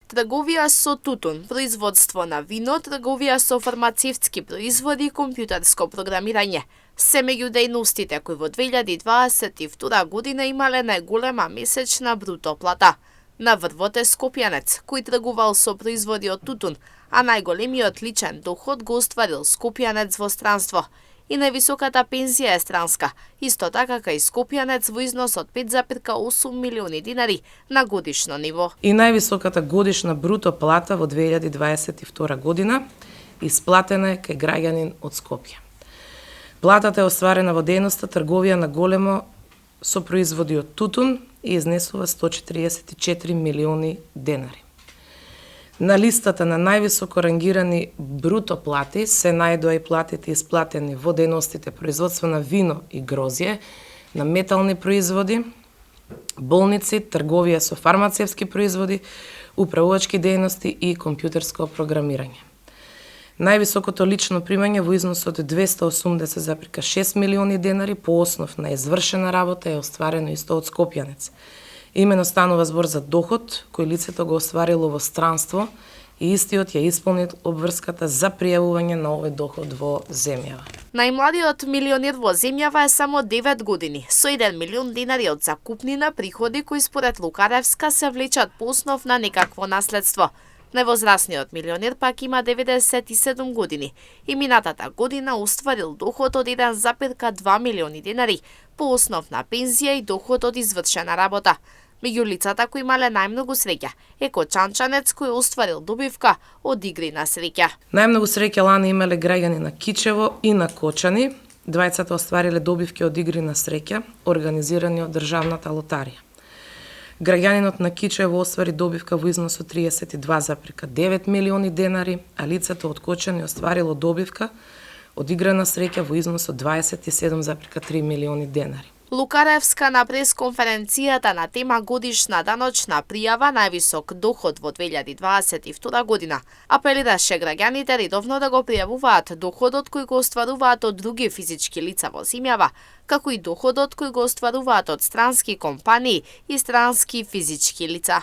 трговија со тутун, производство на вино, трговија со фармацевтски производи и компјутерско програмирање. Се меѓу дејностите кои во 2022 година имале најголема месечна бруто плата. На врвот е скопјанец, кој тргувал со производи од тутун, а најголемиот личен доход го остварил скопјанец во странство. И највисоката пензија е странска, исто така кај скопјанец во износ од 5,8 милиони динари на годишно ниво. И највисоката годишна бруто плата во 2022 година исплатена е кај граѓанин од Скопје. Платата е остварена во дејноста трговија на големо со производи од тутун и изнесува 144 милиони денари. На листата на највисоко рангирани бруто плати се најдоа и платите исплатени во дејностите производство на вино и грозје, на метални производи, болници, трговија со фармацевтски производи, управувачки дејности и компјутерско програмирање. Највисокото лично примање во износ од 280,6 милиони денари по основ на извршена работа е остварено исто од скопјанец. Имено станува збор за доход кој лицето го остварило во странство и истиот ја исполнил обврската за пријавување на овој доход во земјава. Најмладиот милионер во земјава е само 9 години, со 1 милион динари од закупнина приходи кои според Лукаревска се влечат по основ на некакво наследство. Највозрасниот милионер пак има 97 години и минатата година остварил доход од 1,2 милиони динари по основ на пензија и доход од извршена работа. Меѓу лицата кои имале најмногу среќа е кочанчанец кој остварил добивка од игри на среќа. Најмногу среќа лани имале граѓани на Кичево и на Кочани. Двајцата оствариле добивки од игри на среќа, организирани од државната лотарија. Граѓанинот на Кичево оствари добивка во износ од 32,9 милиони денари, а лицето од Кочани остварило добивка од игра на среќа во износ од 27,3 милиони денари. Лукаревска на пресконференцијата на тема годишна даночна пријава највисок доход во 2022 година апелираше граѓаните редовно да го пријавуваат доходот кој го остваруваат од други физички лица во земјава, како и доходот кој го остваруваат од странски компании и странски физички лица.